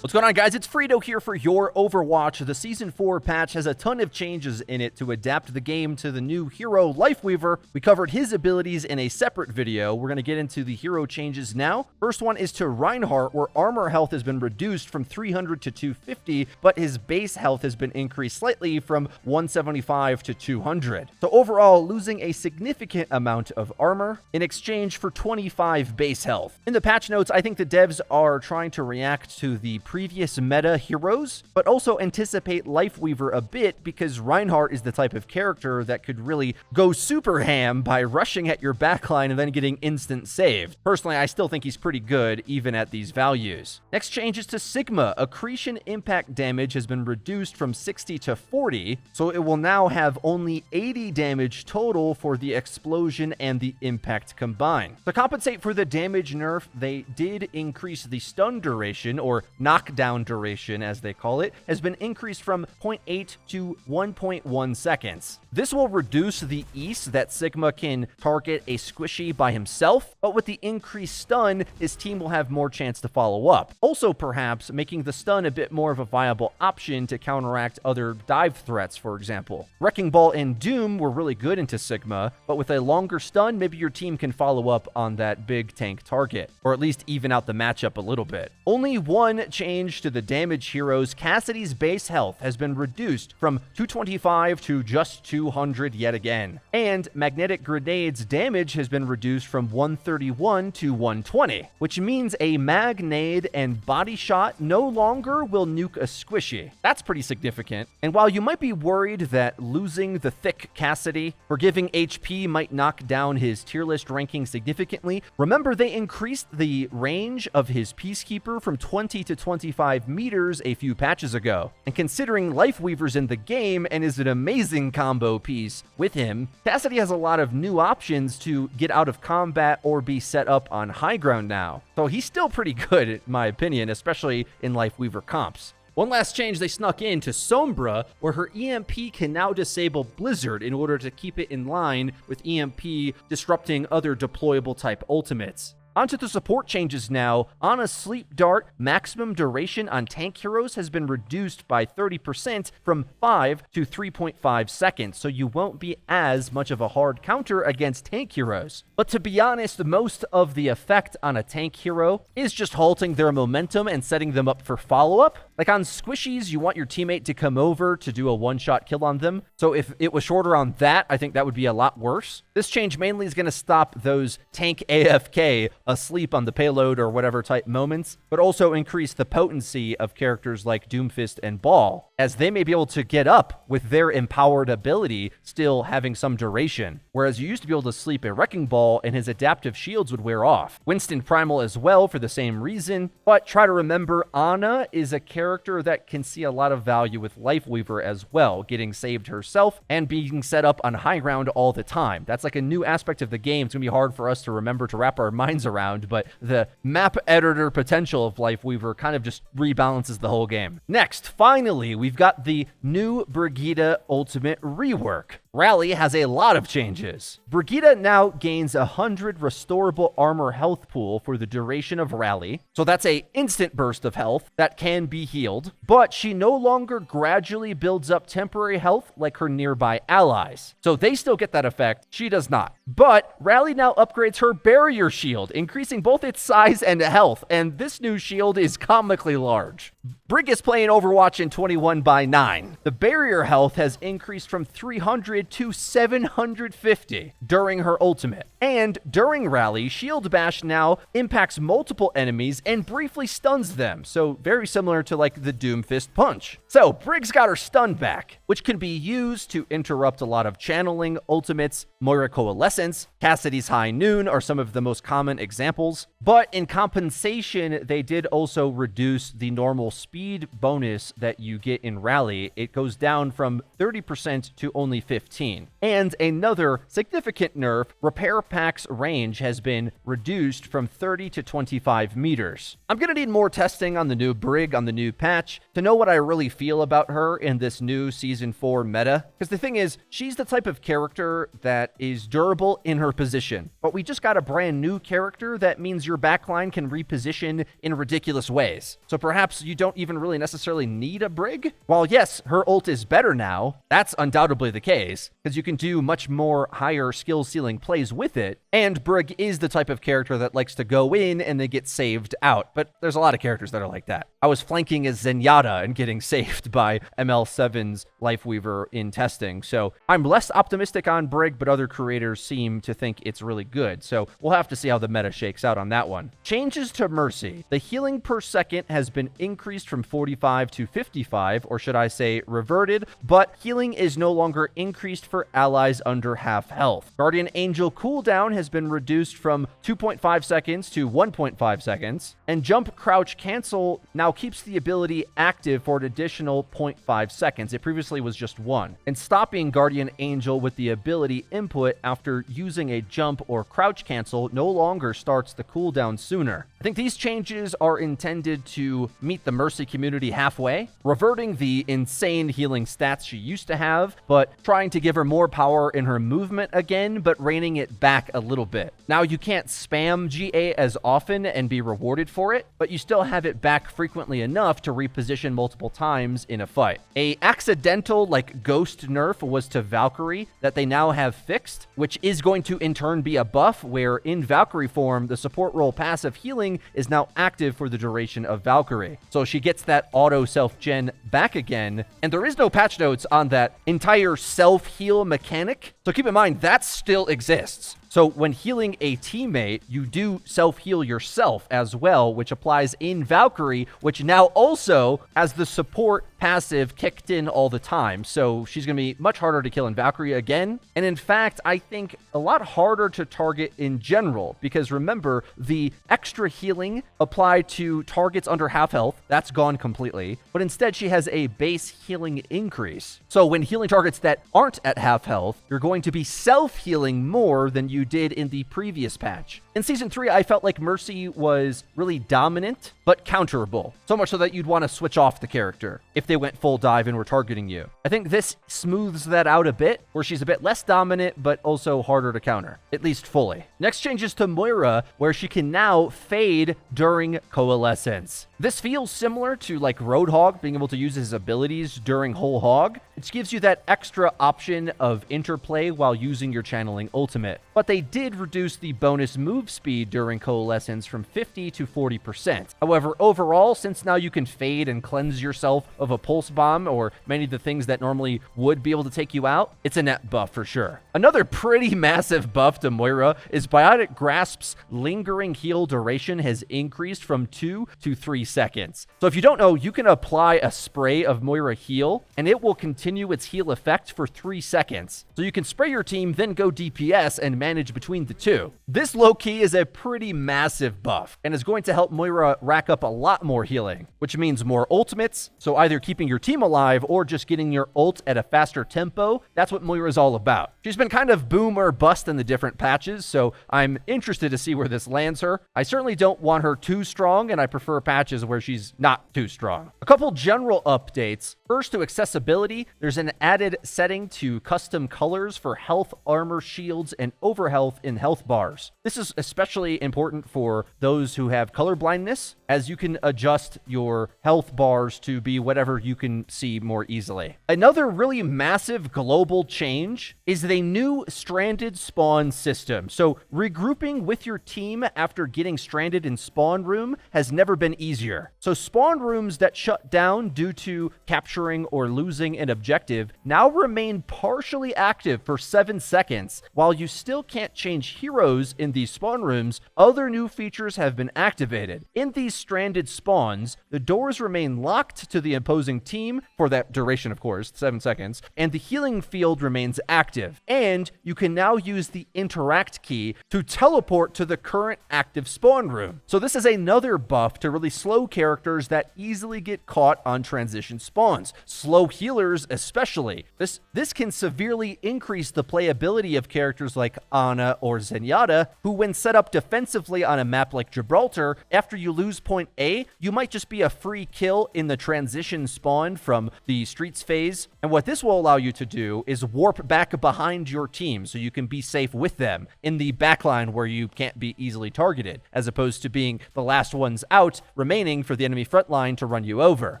What's going on, guys? It's Frito here for your Overwatch. The Season 4 patch has a ton of changes in it to adapt the game to the new hero Lifeweaver. We covered his abilities in a separate video. We're going to get into the hero changes now. First one is to Reinhardt, where armor health has been reduced from 300 to 250, but his base health has been increased slightly from 175 to 200. So overall, losing a significant amount of armor in exchange for 25 base health. In the patch notes, I think the devs are trying to react to the previous meta heroes, but also anticipate Lifeweaver a bit because Reinhardt is the type of character that could really go super ham by rushing at your backline and then getting instant saved. Personally, I still think he's pretty good even at these values. Next change is to Sigma. Accretion impact damage has been reduced from 60 to 40, so it will now have only 80 damage total for the explosion and the impact combined. To compensate for the damage nerf, they did increase the stun duration, or knockdown duration as they call it, has been increased from 0.8 to 1.1 seconds. This will reduce the ease that Sigma can target a squishy by himself, but with the increased stun, his team will have more chance to follow up. Also, perhaps making the stun a bit more of a viable option to counteract other dive threats, for example. Wrecking Ball and Doom were really good into Sigma, but with a longer stun, maybe your team can follow up on that big tank target, or at least even out the matchup a little bit. Only one change to the damage heroes. Cassidy's base health has been reduced from 225 to just 200 yet again. And Magnetic Grenade's damage has been reduced from 131 to 120, which means a Magnade and Body Shot no longer will nuke a squishy. That's pretty significant. And while you might be worried that losing the thick Cassidy for giving HP might knock down his tier list ranking significantly, remember they increased the range of his Peacekeeper from 20 to 25 meters a few patches ago. And considering Lifeweaver's in the game and is an amazing combo piece with him, Cassidy has a lot of new options to get out of combat or be set up on high ground now. So he's still pretty good, in my opinion, especially in Lifeweaver comps. One last change they snuck in to Sombra, where her EMP can now disable Blizzard in order to keep it in line with EMP disrupting other deployable type ultimates. Onto the support changes now. Ana's Sleep Dart maximum duration on tank heroes has been reduced by 30% from 5 to 3.5 seconds, so you won't be as much of a hard counter against tank heroes. But to be honest, most of the effect on a tank hero is just halting their momentum and setting them up for follow-up. Like on squishies, you want your teammate to come over to do a one-shot kill on them. So if it was shorter on that, I think that would be a lot worse. This change mainly is going to stop those tank AFK asleep on the payload or whatever type moments, but also increase the potency of characters like Doomfist and Ball, as they may be able to get up with their empowered ability still having some duration, whereas you used to be able to sleep a Wrecking Ball and his adaptive shields would wear off. Winston Primal as well for the same reason, but try to remember Ana is a character that can see a lot of value with Lifeweaver as well, getting saved herself and being set up on high ground all the time. That's like a new aspect of the game. It's going to be hard for us to remember to wrap our minds around, but the map editor potential of Lifeweaver kind of just rebalances the whole game. Next, finally, we've got the new Brigitte Ultimate rework. Rally has a lot of changes. Brigitte now gains 100 restorable armor health pool for the duration of Rally, so that's an instant burst of health that can be healed, but she no longer gradually builds up temporary health like her nearby allies. So they still get that effect, she does not. But Rally now upgrades her barrier shield, increasing both its size and health, and this new shield is comically large. Brig is playing Overwatch in 21/9. The barrier health has increased from 300 to 750 during her ultimate. And during Rally, Shield Bash now impacts multiple enemies and briefly stuns them, so very similar to like the Doomfist Punch. So Brig's got her stun back, which can be used to interrupt a lot of channeling ultimates. Moira Coalescence, Cassidy's High Noon are some of the most common examples, but in compensation, they did also reduce the normal speed speed bonus that you get in Rally, it goes down from 30% to only 15%. And another significant nerf, Repair Pack's range has been reduced from 30 to 25 meters. I'm going to need more testing on the new Brig on the new patch to know what I really feel about her in this new Season 4 meta. Because the thing is, she's the type of character that is durable in her position. But we just got a brand new character that means your backline can reposition in ridiculous ways. So perhaps you don't even really necessarily need a Brig. While yes, her ult is better now, that's undoubtedly the case, because you can do much more higher skill ceiling plays with it. And Brig is the type of character that likes to go in and they get saved out. But there's a lot of characters that are like that. I was flanking as Zenyatta and getting saved by ML7's Lifeweaver in testing. So I'm less optimistic on Brig, but other creators seem to think it's really good. So we'll have to see how the meta shakes out on that one. Changes to Mercy. The healing per second has been increased from 45 to 55, or should I say reverted, but healing is no longer increased for allies under half health. Guardian Angel cooldown has been reduced from 2.5 seconds to 1.5 seconds, and jump, crouch, cancel now keeps the ability active for an additional 0.5 seconds. It previously was just 1. And stopping Guardian Angel with the ability input after using a jump or crouch cancel no longer starts the cooldown sooner. I think these changes are intended to meet the Mercy community halfway, reverting the insane healing stats she used to have, but trying to give her more power in her movement again, but reining it back a little bit. Now, you can't spam GA as often and be rewarded for it, but you still have it back frequently enough to reposition multiple times in a fight. A accidental, like, ghost nerf was to Valkyrie that they now have fixed, which is going to in turn be a buff where in Valkyrie form, the support role passive healing is now active for the duration of Valkyrie. So she gets that auto self-gen back again, and there is no patch notes on that entire self-heal mechanic. So keep in mind, that still exists. So when healing a teammate, you do self-heal yourself as well, which applies in Valkyrie, which now also has the support passive kicked in all the time. So she's going to be much harder to kill in Valkyrie again. And in fact, I think a lot harder to target in general, because remember, the extra healing applied to targets under half health, that's gone completely. But instead, she has a base healing increase. So when healing targets that aren't at half health, you're going to be self-healing more than you did in the previous patch. In Season 3, I felt like Mercy was really dominant, but counterable. So much so that you'd want to switch off the character if they went full dive and were targeting you. I think this smooths that out a bit, where she's a bit less dominant, but also harder to counter, at least fully. Next changes to Moira, where she can now fade during Coalescence. This feels similar to like Roadhog being able to use his abilities during Whole Hog. It gives you that extra option of interplay while using your channeling ultimate. But they did reduce the bonus move speed during Coalescence from 50 to 40%. However, overall, since now you can fade and cleanse yourself of a pulse bomb or many of the things that normally would be able to take you out, it's a net buff for sure. Another pretty massive buff to Moira is Biotic Grasp's lingering heal duration has increased from 2 to 3 seconds. So if you don't know, you can apply a spray of Moira heal and it will continue its heal effect for 3 seconds. So you can spray your team, then go DPS and manage between the two. This low-key is a pretty massive buff and is going to help Moira rack up a lot more healing, which means more ultimates. So either keeping your team alive or just getting your ult at a faster tempo. That's what Moira is all about. She's been kind of boom or bust in the different patches, so I'm interested to see where this lands her. I certainly don't want her too strong, and I prefer patches where she's not too strong. A couple general updates. First, to accessibility, there's an added setting to custom colors for health, armor, shields, and overhealth in health bars. This is especially important for those who have color blindness, as you can adjust your health bars to be whatever you can see more easily. Another really massive global change is the new stranded spawn system. So regrouping with your team after getting stranded in spawn room has never been easier. So spawn rooms that shut down due to capturing or losing an objective now remain partially active for 7 seconds. While you still can't change heroes in these spawn rooms, other new features have been activated. In these stranded spawns, the doors remain locked to the opposing team for that duration, of course, 7 seconds, and the healing field remains active. And you can now use the interact key to teleport to the current active spawn room. So this is another buff to really slow characters that easily get caught on transition spawns. Slow healers especially. This can severely increase the playability of characters like Ana or Zenyatta, who when set up defensively on a map like Gibraltar, after you lose point A, you might just be a free kill in the transition spawn from the streets phase. And what this will allow you to do is warp back behind your team so you can be safe with them in the backline where you can't be easily targeted, as opposed to being the last ones out remaining for the enemy front line to run you over.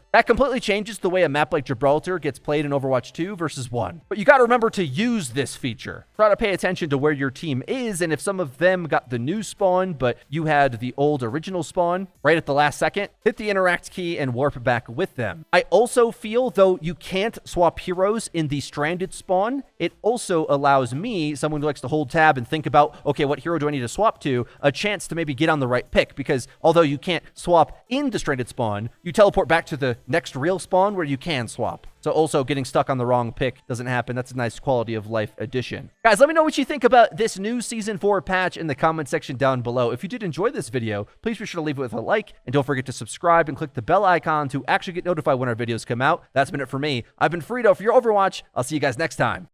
That completely changes the way a map like Gibraltar gets played in Overwatch 2 versus 1. But you got to remember to use this feature. Try to pay attention to where your team is, and if some of them got the new spawn, but you had the old original spawn right at the last second, hit the interact key and warp back with them. I also feel, though you can't swap heroes in the stranded spawn, it also allows me, someone who likes to hold tab and think about, okay, what hero do I need to swap to, a chance to maybe get on the right pick, because although you can't swap in the stranded spawn, you teleport back to the next real spawn where you can swap. So also getting stuck on the wrong pick doesn't happen. That's a nice quality of life addition. Guys, let me know what you think about this new Season 4 patch in the comment section down below. If you did enjoy this video, please be sure to leave it with a like, and don't forget to subscribe and click the bell icon to actually get notified when our videos come out. That's been it for me. I've been Frito for your Overwatch. I'll see you guys next time.